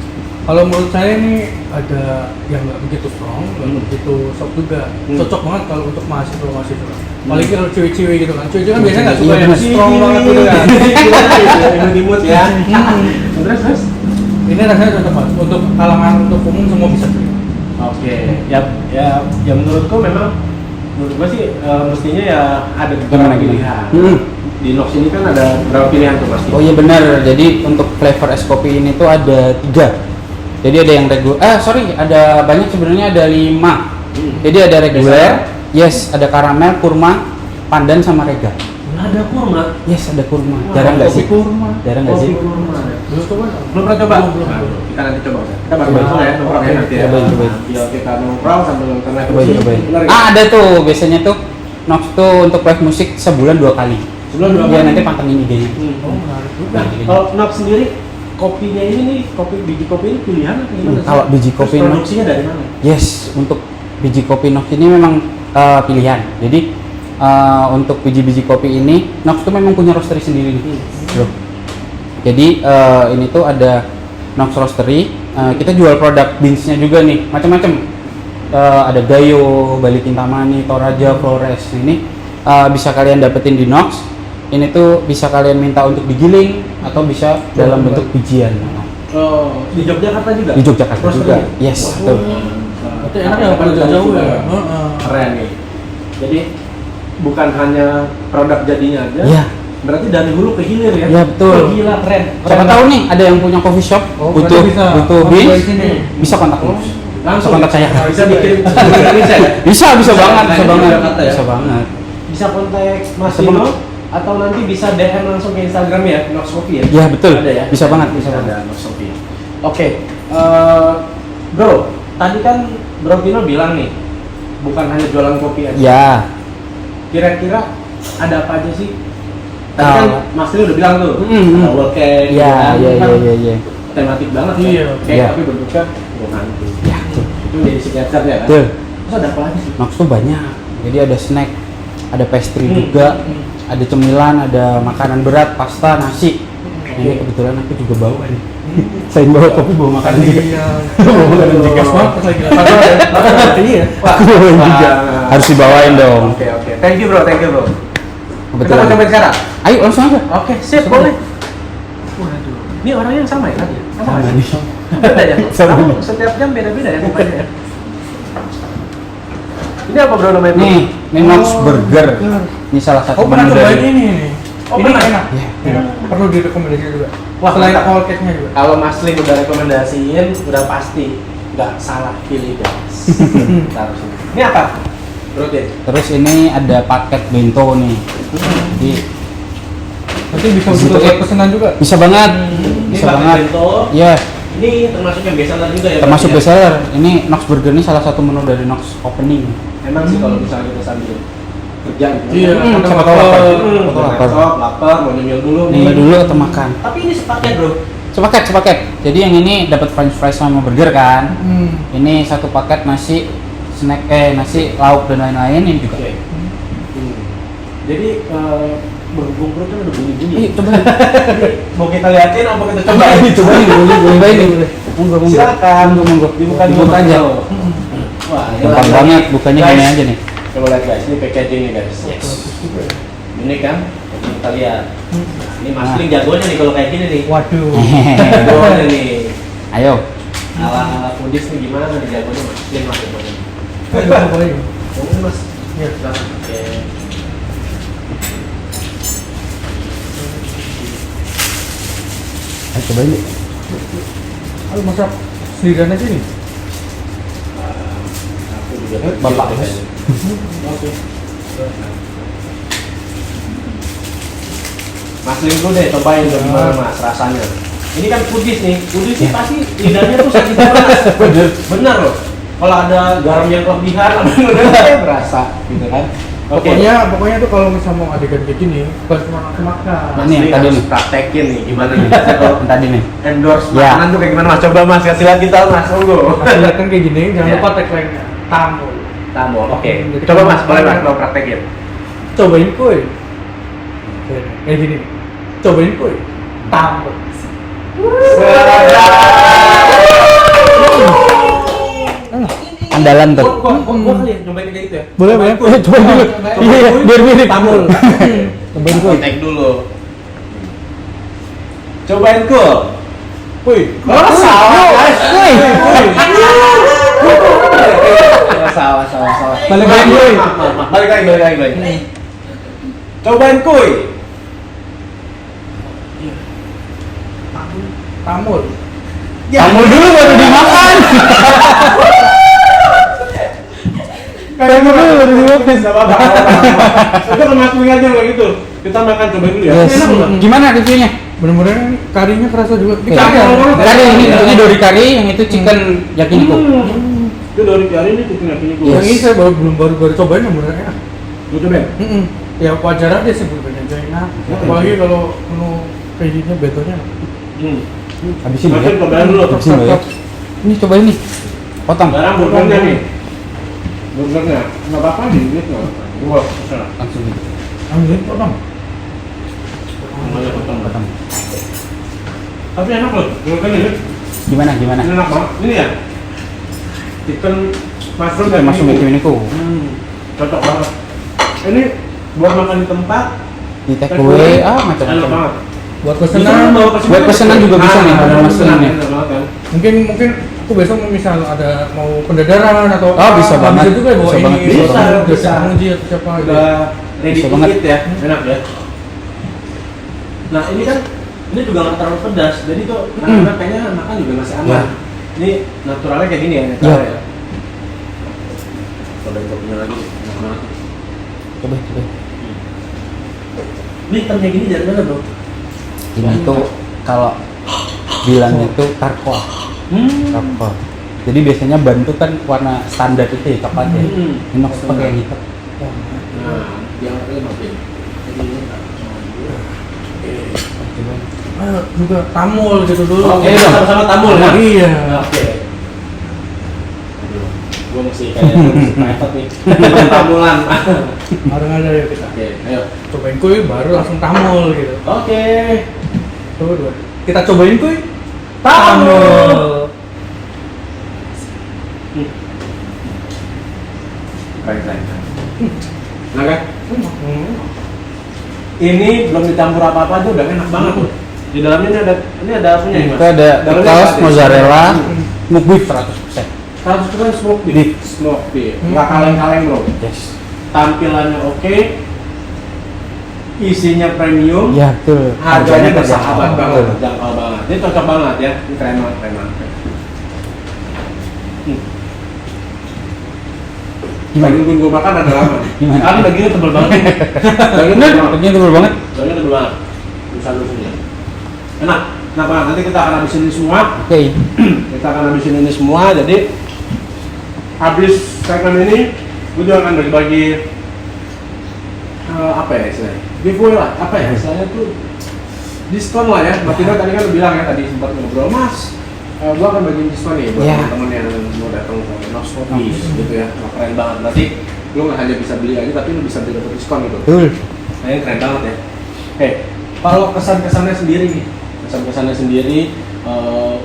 Kalau menurut saya ini ada yang nggak begitu strong, nggak begitu soft juga. Cocok banget kalau untuk mahasiswa. Apalagi kalau cewek-cewek gitu kan. Cewek-cewek kan biasanya nggak suka Iya, yang bener. strong banget gitu kan. Imut ya. Terus. Ini rasanya cocok banget untuk kalangan untuk umum semua bisa beli. Oke. Ya menurutku memang menurut gua sih mestinya ya ada beberapa Gimana? pilihan. Di Nox ini kan ada beberapa pilihan tuh pasti. Oh iya benar. Jadi untuk flavor es kopi ini tuh ada 3. Jadi ada yang ada banyak sebenarnya, ada 5. Jadi ada reguler, yes, ada karamel, kurma, pandan sama rega. Ada kurma. Yes, ada kurma. Jarang nggak sih? Kurma. Jarang nggak sih? Kopi kurma. Belum coba? Belum pernah coba? Belum. Kita nanti coba. Kita baru Cobain. masuk ya, nongkrong ya nanti ya. Cobain. Iya, kita nongkrong sambil nonton live Cobain, musik. cobain. Bener nggak? Ah, ada tuh biasanya tuh Nox tuh untuk live musik sebulan 2 kali. Sebelum dua Iya, kali. nanti pantengin IG-nya. Oh, menarik juga. Nah, kalau Nox sendiri kopinya ini nih, biji kopi ini pilihan atau gimana? sih? Kalau biji Terus kopi Nox, produksinya dari mana? yes, untuk biji kopi Nox ini memang pilihan. Jadi untuk biji-biji kopi ini Nox tuh memang punya roastery sendiri nih, bro. Jadi ini tuh ada Nox roastery. Kita jual produk beansnya juga nih, macam-macam. Ada Gayo, Bali Kintamani, Toraja, Flores. Ini bisa kalian dapetin di Nox. Ini tuh bisa kalian minta untuk digiling atau bisa dalam bentuk bijian. Oh, di Yogyakarta juga? Di Yogyakarta juga. Roastery? Yes, Wah, betul. Berarti enak ya kalau jauh-jauh ya. Keren nih. Jadi bukan hanya produk jadinya aja. Iya. Berarti dari hulu ke hilir ya? Iya, betul. Oh, gila, keren. Siapa tahu nih ada yang punya coffee shop butuh beans, bisa kontak Nox. Langsung kontak saya. Bisa dikirim ke Indonesia ya? Bisa banget, Nah, bisa ini banget, Jakarta ya? bisa banget. Bisa kontak Mas Bisa Dino banget. atau nanti bisa DM langsung ke Instagram ya, Nox Coffee ya? Iya betul, Ada ya? bisa banget, bisa banget. Ada Nox Coffee. Oke, Bro, tadi kan Bro Tino bilang nih, bukan hanya jualan kopi aja. Ya. Kira-kira ada apa aja sih? Tadi Ah. kan Mas Tri udah bilang tuh, Mm-mm. ada wall cake, Iya, gitu kan. iya, iya. Tematik banget kan? Iya. Kayak Iya. tapi bentuknya romantis. Ya, tuh. Itu jadi signature-nya kan? Tuh. Terus ada apa lagi sih? Nox tuh banyak. Jadi ada snack, ada pastry Hmm. juga, ada cemilan, ada makanan berat, pasta, nasi. Ini kebetulan aku juga bawa nih. Selain bawa kopi, bawa makanan juga. Iya. Bawa makanan juga. Gas banget pas lagi. Iya. Wah, Bawain juga. wah. Harus dibawain dong. Oke, oke. Thank you bro, thank you bro. Kita Kebetulan. mau cobain sekarang? Ayo langsung aja. Oke, sip, boleh. Waduh, ini orangnya yang sama ya tadi? Sama nggak nih. sih? Beda ya? Sama Kamu nih. setiap jam beda-beda ya tempatnya ya? Ini apa bro namanya? Nih, ini Nox Burger. Ini salah satu Oh, pernah menu cobain dari. ini. Oh, Ini pernah? enak. Iya. Enak. Perlu direkomendasi juga. Wah, Selain mantap. wall cake-nya juga. Kalau Mas Lim udah rekomendasiin, udah pasti nggak salah pilih guys. Taruh sini. Ini apa? Roti. Terus ini ada paket bento nih. Jadi Nanti bisa Di situ, untuk buat pesanan juga. bisa banget. Ini Bisa pakai banget. bento. Iya, Ini termasuk yang bestseller juga ya? termasuk berarti ya? bestseller. Ini Nox Burger ini salah satu menu dari Nox Opening. Emang sih kalau misalnya kita sambil kerja gitu. Iya, Hmm, ada siapa tahu lapar. lapar. Hmm, Siapa tahu lapar. lapar, lapar, mau nyemil dulu nih. Ini dulu atau makan? Tapi ini sepaket bro. Sepaket. Jadi yang ini dapat french fries sama burger kan. Hmm. Ini satu paket nasi, snack nasi, lauk dan lain-lain ini juga. Oke. Jadi berhubung perut kan udah bunyi-bunyi. Ayo coba. Mau kita liatin apa kita Coba cobain? ini, cobain boleh. Monggo. Silakan. Monggo. Dibuka Dibuka aja. Wah, ini Gampang lagi. banget, bukanya Guys, gini aja nih. Coba lihat guys, ini packagingnya guys. Yes. Ini kan, kita lihat. Ini Mas Nah. Ling jagonya nih kalau kayak gini nih. Waduh. Jagonya nih. Ayo. Ala foodies nih gimana nih jagonya Mas Ling mas jagonya. Ayo cobain. Ini Mas. Iya. Silakan. Oke. Ayo cobain deh. Ayo masak sendirian aja nih. Aku juga Bapak, kecil Mas. kayaknya. Oke. Mas Ling dulu deh cobain dong gimana Mas rasanya. Ini kan foodies nih, foodies sih pasti lidahnya tuh sakit banget. Bener loh. Kalau ada garam yang kelebihan, ada berasa gitu kan. Oke. Pokoknya tuh kalau misalnya mau adegan kayak gini, bukan cuma langsung makan. Mas Ini yang Ling tadi harus nih. praktekin nih gimana nih. Kalau Yang tadi nih. endorse Ya. makanan tuh kayak gimana Mas? Coba Mas kasih lihat kita Mas, monggo. Pas lihat kan kayak gini, jangan Iya. lupa tagline-nya. Tamu. Tamu, oke. Jadi Coba kalau Mas, boleh Mas, makan- mau praktekin. Cobain kuy. Kayak gini. Cobain kuy. Tamu. Andalan tuh. Gua kali ya nyobain kayak gitu ya. Boleh, boleh. Cobain kuy. Cobain dulu. Iya, biar mirip. Tamul. Cobain kuy. Take dulu. Cobain kuy. Kuy. salah, guys. Kuy. Salah. Balik lagi, kuy. Balik lagi. Cobain kuy. Tamul. Kamu dulu baru dimakan. Kamu dulu baru dimakan. Enggak apa-apa. Udah masukin aja kayak gitu. Kita makan cobain dulu ya. Yes. Enak loh. Gimana reviewnya? Bener-bener ini karinya kerasa juga. Ini Oke. kari ya? Kari ini dori kari, yang itu chicken yakiniku. Itu dari hari ini chicken yakiniku. Yes. Yang ini saya baru cobain yang bener enak. Lu cobain. Ya wajar aja sih belum aja enak. Apalagi kalau menu kayak gini betonya. Habisin ya. Habisin, cobain dulu. Habisin ya. Ini cobain nih. Potong. Sekarang burgernya nih. Burgernya. Nggak apa-apa nih, ini nggak apa-apa. Gua pesan. Langsung gitu. Ambil potong. Namanya potong. Potong. Tapi enak loh, burgernya ini. Gimana? Ini enak banget. Ini ya. Chicken mushroom Kita masuk yakiniku. yakiniku. Cocok banget. Ini buat makan di tempat. Di take away, enak macam-macam. banget. Buat Bisa pesanan. bawa ke sini. Buat pesanan juga bisa nih, ada ada pesanan nih. enak banget kan. Mungkin aku besok misal ada mau pendedaran atau Oh, bisa banget. bisa juga ya bawa Bisa ini. banget, bisa Bisa, banget. bisa penguji atau siapa gitu. Udah ready Bisa to banget. eat ya, enak ya. Nah ini kan ini juga nggak terlalu pedas, jadi tuh anak-anak kayaknya makan juga masih aman. Ya. Ini naturalnya kayak gini ya, Ya. ya. Kalau yang kopinya lagi, enak banget. Coba. Ini hitamnya gini dari mana bro? Ini tuh kalau bilangnya tuh tarkol. Tarkol. Jadi biasanya ban tuh kan warna standar itu ya, coklat ya. Inox pakai yang hitam. Nah, yang makin. Juga tamul gitu dulu. Oke, sama-sama tamul ya. Iya. Oke. Gue mesti kayak private nih. Tamulan. Bareng aja ya kita. Oke, ayo. Cobain kuy baru langsung tamul gitu. Oke. Coba dua. Kita cobain kuy. Tamul. Keren. Nah kan? Ini belum dicampur apa-apa aja udah enak banget tuh. Di dalamnya ini ada apanya ya, Mas? Itu ada Dalamnya pickles, apa, mozzarella, Hmm. smoke beef 100%. 100% smoke beef. Beef. Smoke beef. Nggak kaleng-kaleng bro. Yes. Tampilannya oke. Isinya premium. Ya betul. Harganya bersahabat terjangkau. banget, Betul. terjangkau banget. Ini cocok banget ya. Ini keren banget. Gimana? Daging gue makan ada lama. Gimana? Tapi dagingnya tebel banget. Dagingnya tebel banget. Dagingnya tebal banget. Dagingnya tebel banget. Bisa dulu ya. Enak. Kenapa? Nanti kita akan habisin ini semua. Oke. Kita akan habisin ini semua. Jadi habis segmen ini, gue juga akan bagi-bagi apa ya istilahnya? Giveaway lah. Apa ya istilahnya tuh? Diskon lah ya. Mas Tino tadi kan bilang ya, tadi sempat ngobrol, Mas. Gue akan bagi diskon nih buat Ya. teman-teman yang mau datang ke Inox Coffee gitu ya. Wah, keren banget. Berarti lu nggak hanya bisa beli aja, tapi lu bisa beli dapat diskon gitu. Betul. Nah, ini keren banget ya. Oke, kalau kesan-kesannya sendiri nih, kesan-kesannya sendiri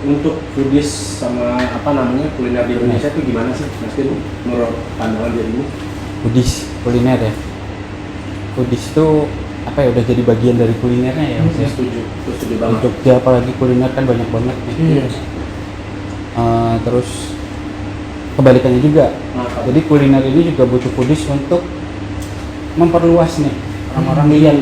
untuk foodies sama apa namanya kuliner di Indonesia itu gimana sih, Mas Tino? Menurut pandangan dirimu? Foodies, kuliner ya. Foodies itu apa ya, udah jadi bagian dari kulinernya ya Mas ya. Setuju Di banget. Jogja apalagi kuliner kan banyak banget nih. Iya. Terus kebalikannya juga. Mantap. Jadi kuliner ini juga butuh foodies untuk memperluas nih orang-orang lihat.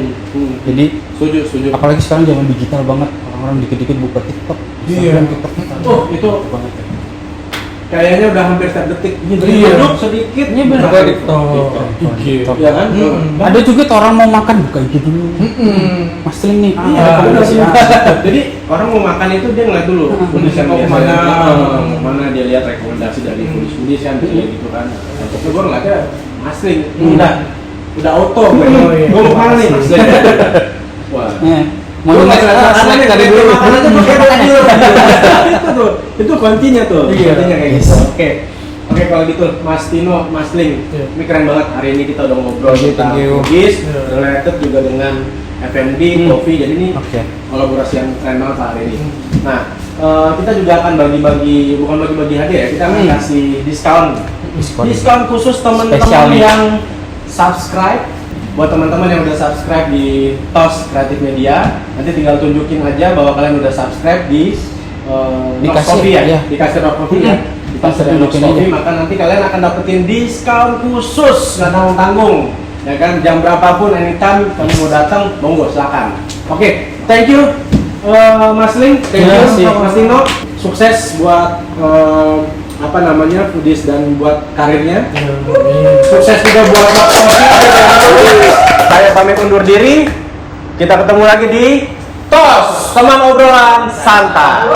Jadi Setuju. apalagi sekarang zaman digital banget, orang-orang dikit-dikit buka TikTok, Iya. Instagram, TikTok. Oh, itu banget ya. kayaknya udah hampir setiap detik. Iya. Duduk sedikit. Iya, bener. buka TikTok, IG. TikTok. Ya kan? Ada juga tuh orang mau makan buka itu dulu. Mas Teling nih, Iya, rekomendasi. jadi orang mau makan itu dia ngeliat dulu foodies yang mau biasanya kemana. mana dia lihat rekomendasi dari foodies kan kayak gitu kan. Untuk gue ngeliatnya asli, udah auto. iya. Gue mau kemana nih? Asli. Wah. Mau snack dari dulu. Itu kuncinya tuh. Iya. Kuncinya kayak Yes. gitu. Oke, kalau gitu Mas Tino, Mas Ling, Iya. ini keren banget. Hari ini kita udah ngobrol Thank you, tentang thank you. foodies, Iya. related juga dengan F&B, kopi. Jadi ini Oke. kolaborasi yang keren banget lah hari ini. Nah, kita juga akan bukan bagi-bagi hadiah ya, kita akan kasih diskon. Diskon khusus Spesial teman-teman nih. yang subscribe. Buat teman-teman yang udah subscribe di TOS Kreatif Media, nanti tinggal tunjukin aja bahwa kalian udah subscribe di Nox Dikasih, Coffee ya, iya. dikasih Nox Coffee ya. Di Nox Tunjukin aja. Coffee, maka nanti kalian akan dapetin diskon khusus, nggak tanggung-tanggung. Ya kan, jam berapapun, anytime kamu mau datang, monggo silakan. Oke, thank you Mas Ling, thank Terima kasih. you Mas Tino, sukses buat apa namanya foodies dan buat karirnya. Sukses juga buat Nox Coffee. Saya pamit undur diri. Kita ketemu lagi di TOS, teman obrolan santai.